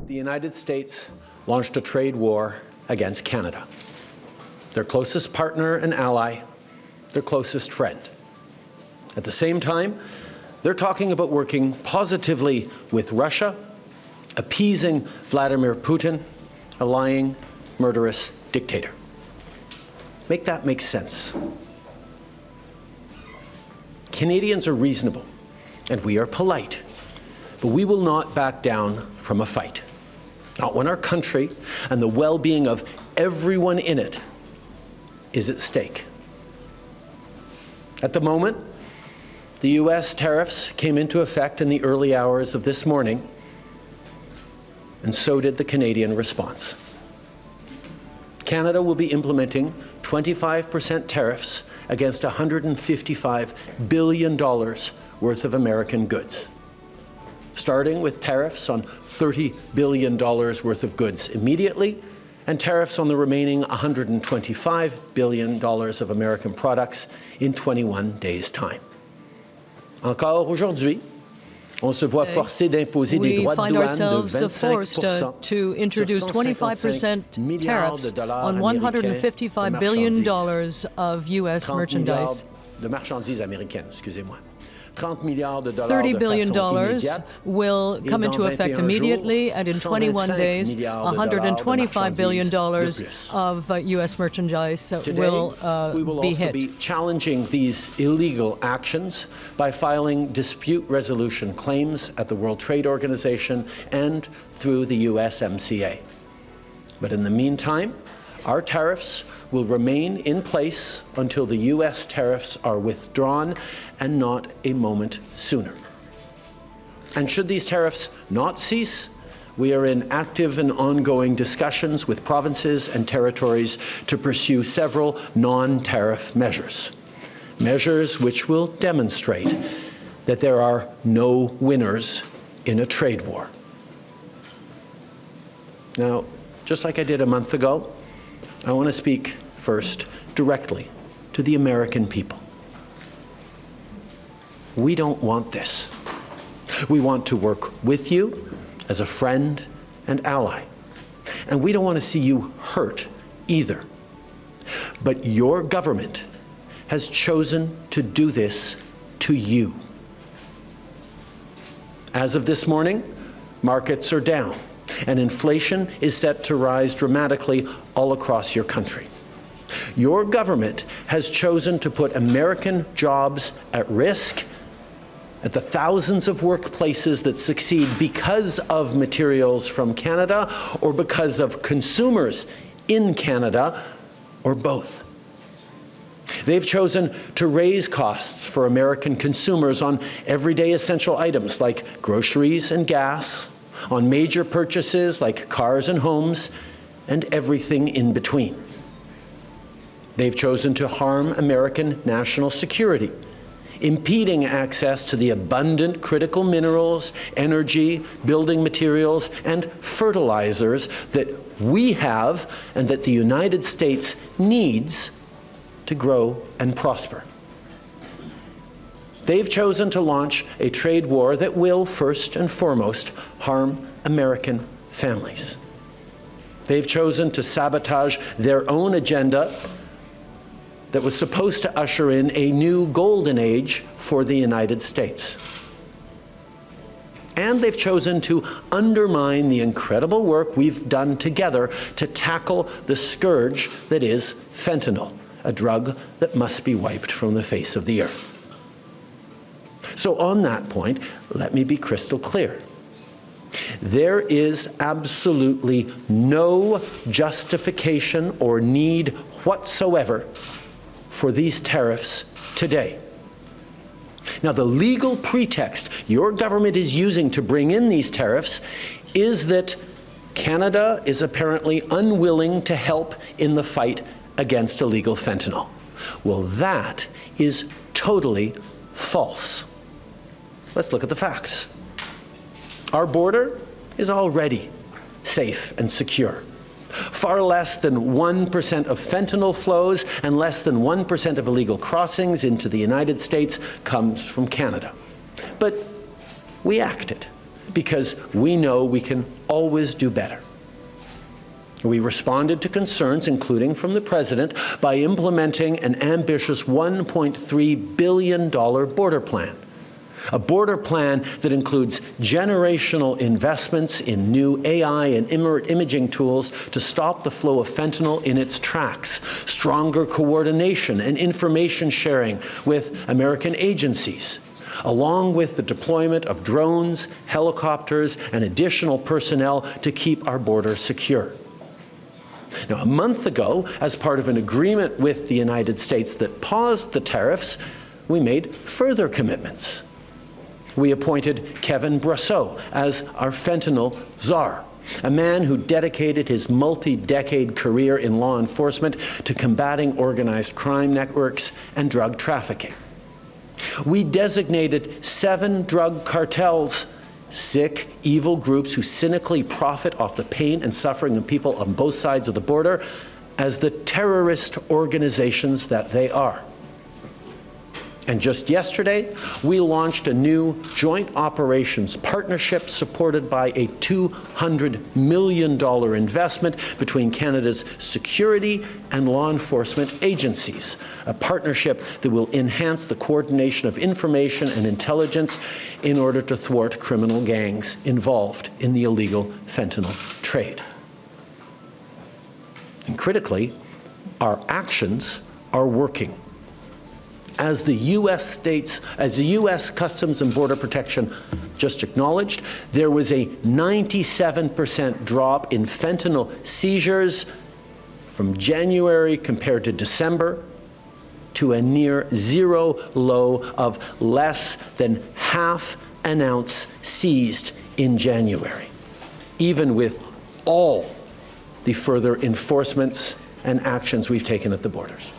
The United States launched a trade war against Canada, their closest partner and ally, their closest friend. At the same time, they're talking about working positively with Russia, appeasing Vladimir Putin, a lying, murderous dictator. Make that make sense. Canadians are reasonable, and we are polite, but we will not back down from a fight. Not when our country and the well-being of everyone in it is at stake. At the moment, the U.S. tariffs came into effect in the early hours of this morning, and so did the Canadian response. Canada will be implementing 25% tariffs against $155 billion worth of American goods, starting with tariffs on $30 billion worth of goods immediately, and tariffs on the remaining $125 billion of American products in 21 days' time. Encore aujourd'hui, on se voit forcé d'imposer des droits de douane de 25% to introduce 25% tariffs on $155 billion of U.S. merchandise. De marchandises américaines, excusez-moi. $30 billion will come into effect immediately, and in 21 days, $125 billion of U.S. merchandise will we will be also hit. be challenging these illegal actions by filing dispute resolution claims at the World Trade Organization and through the USMCA. But in the meantime, our tariffs will remain in place until the U.S. tariffs are withdrawn, and not a moment sooner. And should these tariffs not cease, we are in active and ongoing discussions with provinces and territories to pursue several non-tariff measures, measures which will demonstrate that there are no winners in a trade war. Now, just like I did a month ago, I want to speak first directly to the American people. We don't want this. We want to work with you as a friend and ally. And we don't want to see you hurt either. But your government has chosen to do this to you. As of this morning, markets are down, and inflation is set to rise dramatically all across your country. Your government has chosen to put American jobs at risk, at the thousands of workplaces that succeed because of materials from Canada or because of consumers in Canada, or both. They've chosen to raise costs for American consumers on everyday essential items like groceries and gas, on major purchases like cars and homes, and everything in between. They've chosen to harm American national security, impeding access to the abundant critical minerals, energy, building materials, and fertilizers that we have and that the United States needs to grow and prosper. They've chosen to launch a trade war that will, first and foremost, harm American families. They've chosen to sabotage their own agenda that was supposed to usher in a new golden age for the United States. And they've chosen to undermine the incredible work we've done together to tackle the scourge that is fentanyl, a drug that must be wiped from the face of the earth. So on that point, let me be crystal clear. There is absolutely no justification or need whatsoever for these tariffs today. Now, the legal pretext your government is using to bring in these tariffs is that Canada is apparently unwilling to help in the fight against illegal fentanyl. Well, that is totally false. Let's look at the facts. Our border is already safe and secure. Far less than 1% of fentanyl flows and less than 1% of illegal crossings into the United States comes from Canada. But we acted. because we know we can always do better. We responded to concerns, including from the President, by implementing an ambitious $1.3 billion border plan. A border plan that includes generational investments in new AI and imaging tools to stop the flow of fentanyl in its tracks, stronger coordination and information sharing with American agencies, along with the deployment of drones, helicopters, and additional personnel to keep our border secure. Now, a month ago, as part of an agreement with the United States that paused the tariffs, we made further commitments. We appointed Kevin Brasseau as our fentanyl czar, a man who dedicated his multi-decade career in law enforcement to combating organized crime networks and drug trafficking. We designated 7 drug cartels, sick, evil groups who cynically profit off the pain and suffering of people on both sides of the border, as the terrorist organizations that they are. And just yesterday, we launched a new joint operations partnership supported by a $200 million investment between Canada's security and law enforcement agencies, a partnership that will enhance the coordination of information and intelligence in order to thwart criminal gangs involved in the illegal fentanyl trade. And critically, our actions are working. As the U.S. Customs and Border Protection just acknowledged, there was a 97% drop in fentanyl seizures from January compared to December, to a near zero low of less than half an ounce seized in January, even with all the further enforcements and actions we've taken at the borders.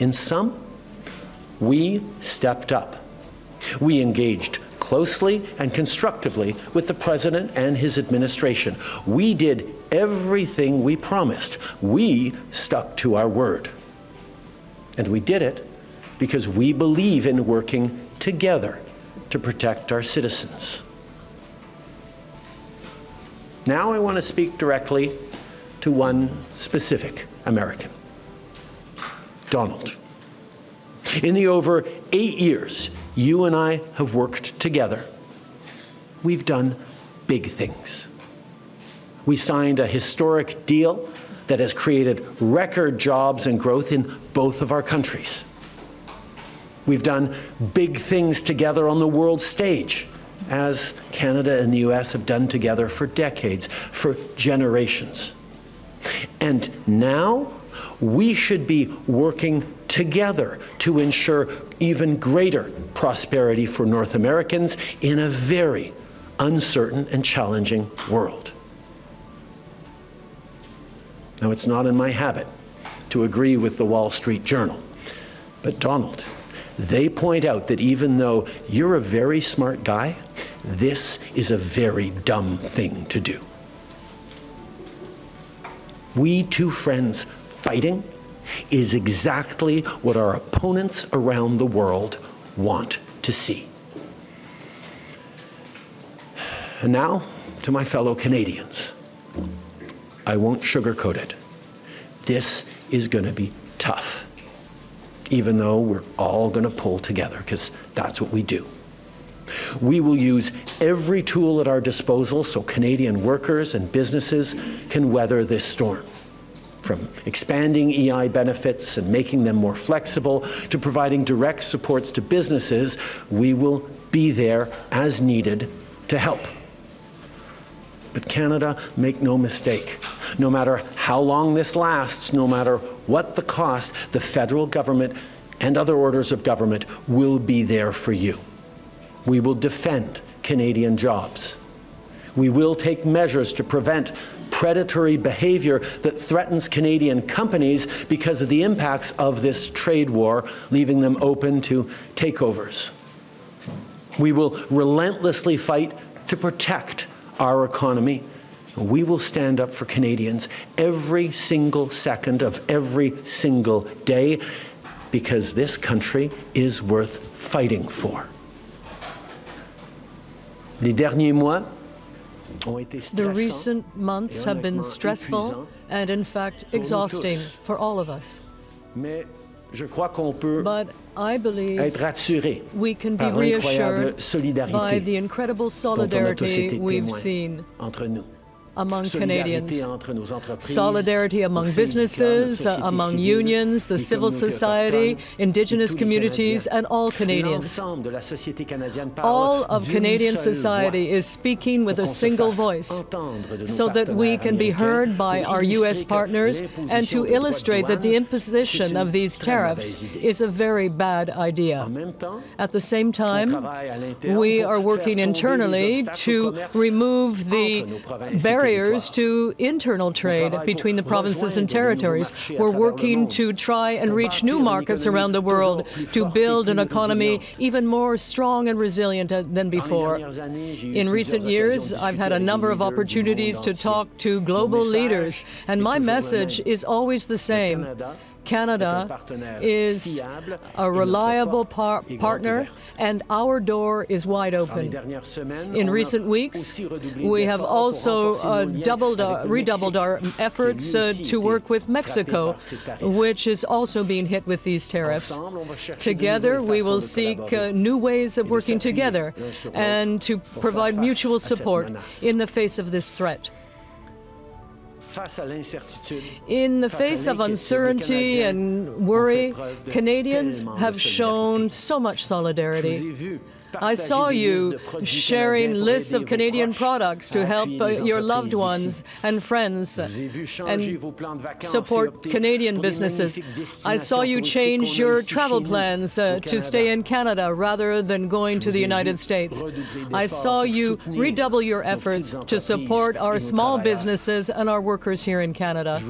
In sum, we stepped up. We engaged closely and constructively with the President and his administration. We did everything we promised. We stuck to our word. And we did it because we believe in working together to protect our citizens. Now I want to speak directly to one specific American, Donald. In the over 8 years you and I have worked together, we've done big things. We signed a historic deal that has created record jobs and growth in both of our countries. We've done big things together on the world stage, as Canada and the US have done together for decades, for generations. And now we should be working together to ensure even greater prosperity for North Americans in a very uncertain and challenging world. Now, it's not in my habit to agree with the Wall Street Journal, but Donald, they point out that even though you're a very smart guy, this is a very dumb thing to do. We two friends fighting is exactly what our opponents around the world want to see. And now, to my fellow Canadians, I won't sugarcoat it. This is going to be tough, even though we're all going to pull together, because that's what we do. We will use every tool at our disposal so Canadian workers and businesses can weather this storm. From expanding EI benefits and making them more flexible to providing direct supports to businesses, we will be there as needed to help. But Canada, make no mistake, no matter how long this lasts, no matter what the cost, the federal government and other orders of government will be there for you. We will defend Canadian jobs. We will take measures to prevent predatory behavior that threatens Canadian companies because of the impacts of this trade war, leaving them open to takeovers. We will relentlessly fight to protect our economy. We will stand up for Canadians every single second of every single day, because this country is worth fighting for. Les derniers mois The recent months have been stressful and, in fact, exhausting for all of us. Mais je crois qu'on peut But I believe être rassuré we can be par l'incroyable reassured by solidarité the incredible dont on a tous solidarity été we've témoins seen entre nous. among Solidarité Canadians. entre nos entreprises, Solidarity among nos syndicats, businesses, notre société among civile, unions, the les civil communautés society, autochtones, Indigenous tous les communities, Canadiens. and all Canadians. L'ensemble de la société canadienne parle All of d'une Canadian seule society voix is speaking with pour a qu'on se single fasse voice entendre de nos so that we partenaires can be américains heard by pour our illustrer U.S. que partners and to l'imposition de droits de illustrate that the douane, imposition c'est of une these très tariffs mauvaise idée. is a very bad idea. En même temps, At the same on time, travaille à l'interne we pour are faire working tomber les internally obstacles au to commerce remove entre the nos provinces et barriers territoires. to internal trade between the provinces and territories. We're working to try and reach new markets around the world, to build an economy even more strong and resilient than before. In recent years, I've had a number of opportunities to talk to global leaders, and my message is always the same. Canada is a reliable partner, and our door is wide open. In recent weeks, we have also redoubled our efforts to work with Mexico, which is also being hit with these tariffs. Together, we will seek new ways of working together and to provide mutual support in the face of this threat. In the face of uncertainty and worry, Canadians have shown so much solidarity. I saw you sharing lists of Canadian products to help your loved ones and friends and support Canadian businesses. I saw you change your travel plans to stay in Canada rather than going to the United States. I saw you redouble your efforts to support our small businesses and our workers here in Canada.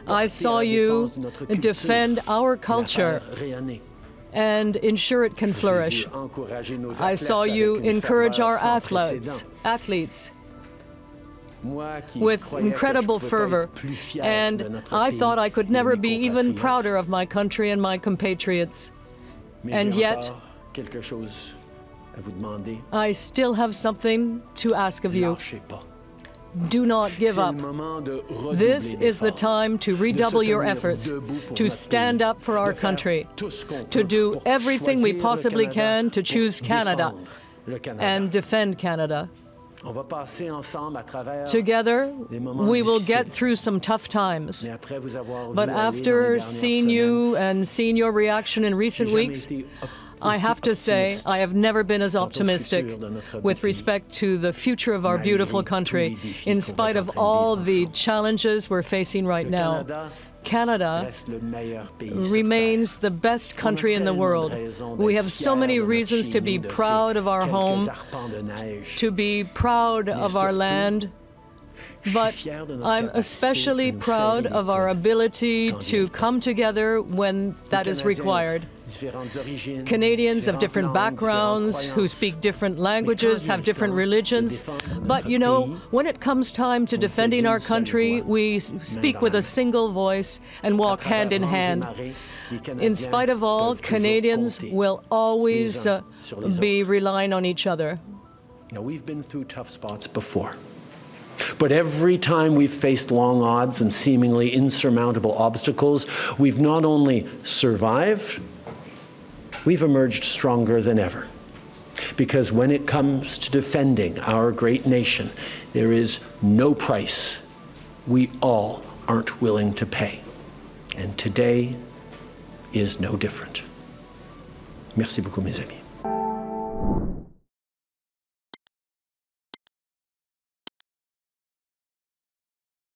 I saw you defend our culture and ensure it can flourish. I saw you encourage our athletes with incredible fervor, and I thought I could never be even prouder of my country and my compatriots. And yet, I still have something to ask of you. Do not give up. This is the time to redouble your efforts, to stand up for our country, to do everything we possibly can to choose Canada and defend Canada. Together, we will get through some tough times. But after seeing you and seeing your reaction in recent weeks, I have to say, I have never been as optimistic with respect to the future of our beautiful country, in spite of all the challenges we're facing right now. Canada remains the best country in the world. We have so many reasons to be proud of our home, to be proud of our land, but I'm especially proud of our ability to come together when that is required. Canadians of different backgrounds, who speak different languages, have different religions. But, you know, when it comes time to defending our country, we speak with a single voice and walk hand in hand. In spite of all, Canadians will always be relying on each other. Now, we've been through tough spots before. But every time we've faced long odds and seemingly insurmountable obstacles, we've not only survived, we've emerged stronger than ever. Because when it comes to defending our great nation, there is no price we all aren't willing to pay. And today is no different. Merci beaucoup, mes amis.